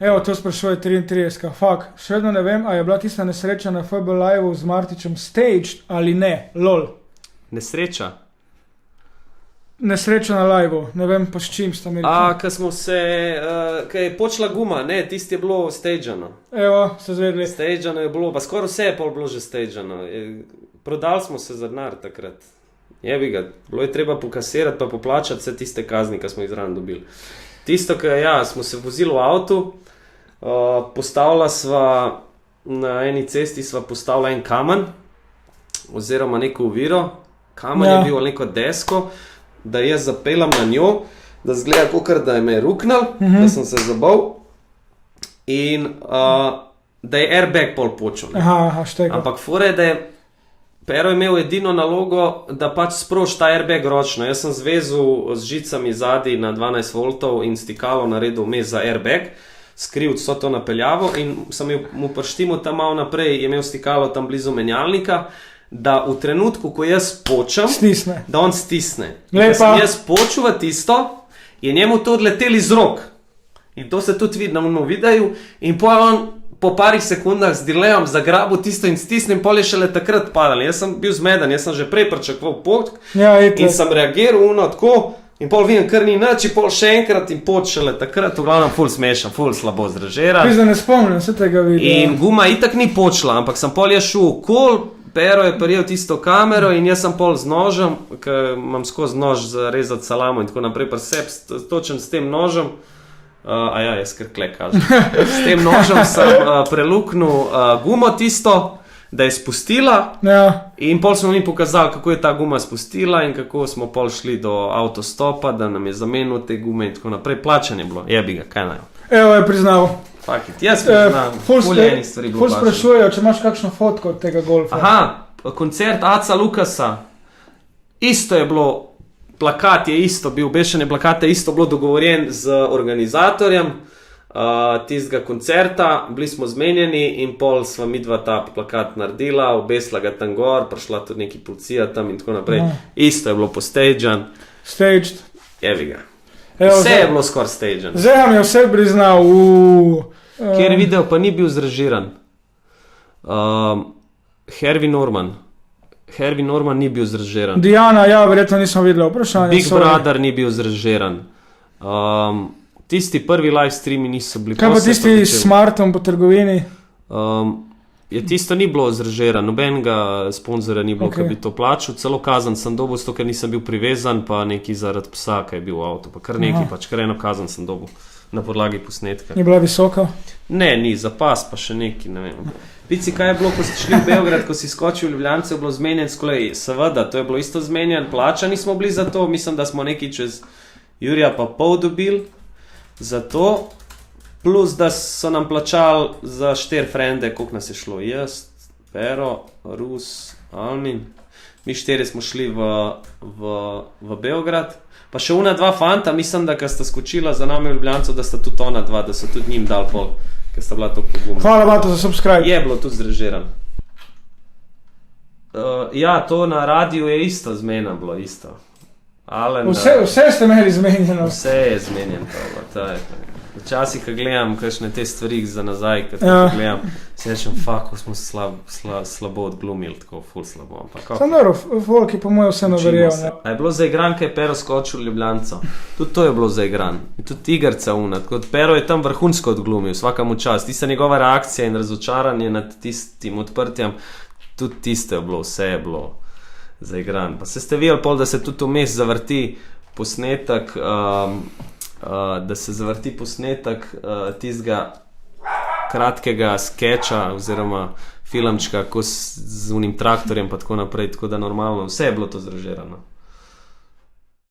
Evo, to sprašuje 33. Fak, še vedno ne vem, a je bila tista nesreča na FB Live z Martičem staged ali ne, lol. Nesreča? Nesreča na live, ne vem pa s čim sta imeli. Ko smo se, ko je počela guma, ne, tisti je bilo stagano. Evo, se zvedli. Stagano je bilo, pa skoraj vse je pol bilo že stagano. Prodali smo se za denar takrat. Jebi ga, bilo je treba pokasirati pa poplačati vse tiste kazni, ki smo jih zraven dobili. Tisto, ki smo se vozili v avtu, postavila sva, na eni cesti sva postavila en kamen, oziroma neko oviro, kamen je bil neko desko, da jaz zapeljem na njo, da zgleda kakor da je me ruknal, da sem se zabal in da je airbag pol počel. Ampak fora je, da je Pero je imel edino nalogo, da pač sproži ta airbag ročno. Jaz sem zvezal z žicami zadaj na 12 voltov in stikalo naredil vmes za airbag, skril vso to napeljavo in sem mu prštimo tam malo naprej, je imel stikalo tam blizu menjalnika, da v trenutku, ko jaz počem, da on stisne. Ko sem jaz počel v tisto, je njemu to odleteli z rok. In to se tudi vidi na videu in on po parih sekundah z delayom zagrabil tisto in stisnem, pol je šele takrat padal. Jaz sem bil zmeden, jaz sem že prej pričakoval pot in sem reagiral tako in pol vidim, kar ni nič, pol še enkrat in pot šele takrat, v glavnem ful smešen, ful slabo zrežiran. Pizda ne spomnim se tega videa. In guma itak ni počela, ampak sem pol je šel okol, Pero je prijel tisto kamero in jaz sem pol z nožem, ker imam skozi nož za rezati salamo in tako naprej, točen s tem nožem, jaz kar kle kažem. S tem nožem sem preluknil gumo tisto, da je spustila in pol smo mi pokazali, kako je ta guma spustila in kako smo pol šli do avtostopa, da nam je zamenil te gume in tako naprej. Plačanje bilo, jebi ga, kaj naj. Evo je priznal. Fuck it, jaz priznam, fuljenih stvari bilo plačanje. Ful sprašujejo, če imaš kakšno fotko od tega golfa. Koncert Aca Lukasa, isto je bilo, plakat je isto bil, obešanje plakata je isto bilo dogovorjen z organizatorjem tistega koncerta, bili smo zmenjeni in pol sva midva ta plakat naredila, obesla ga tam gor, prišla tudi neki policija tam in tako naprej. Isto je bilo postagean. Staged. Jevi ga. Vse je bilo skoraj stagean. Zdaj vam je vse priznal. Kjer video pa ni bil zrežiran. Harvey Norman ni bil zrežiran. Diana, verjetno nismo videli vprašanje. Big Brother ni bil zrežiran. Tisti prvi live streami niso bili. Kaj pa tisti s Smartom po trgovini? Tisto ni bilo zrežiran, nobenega sponzora ni bilo, ki bi to plačal. Celo kazen sem dobil, ker nisem bil privezan, pa neki zaradi psa, ki je bil v avtu. Pa kar neki, kar eno kazen sem dobil na podlagi posnetka. Ni bila visoka? Ne, ni, za pas pa še neki, ne vem. Pici, kaj je bilo, ko si šli v Beograd, ko si skočil v Ljubljance, je bilo zmenjen skolej. Seveda, to je bilo isto zmenjen, plačani smo bili za to, mislim, da smo neki čez Jurija pa pol dobili za to, plus da so nam plačali za 4 frende, koliko nas je šlo, jaz, Pero, Rus, Almin, mi 4 smo šli v Beograd, pa še una 2 fanta, mislim, da sta skočila za nami v Ljubljancu, da sta tudi ona 2, da so tudi njim dal pol, ker sta bila to pogumna. Hvala Bato za subscribe. Je bilo tudi zrežiran. To na radiju je isto zmena bilo, isto. Vse ste imeli zmenjeno. Vse je zmenjeno. Včasih, ko gledam kakšne te stvari za nazaj, ko gledam, si rečem, ko smo slabo odglumili, tako ful slabo. Sam dobro, folk je po mojem vseeno verjel. A je bilo zaigran, kaj je Pero skočil v Ljubljanco? Tudi to je bilo zaigran. In tudi igrca una. Pero je tam vrhunsko odglumil, svakamu čast. Tista njegova reakcija in razočaranje nad tistim odprtjem, tudi tiste je bilo, vse je bilo zaigran. Pa ste videli pol, da se tudi vmes zavrti posnetek, tistega kratkega skeča oziroma filmčka, ko z unim traktorjem pa tako naprej, tako da normalno, vse je bilo to zrežirano.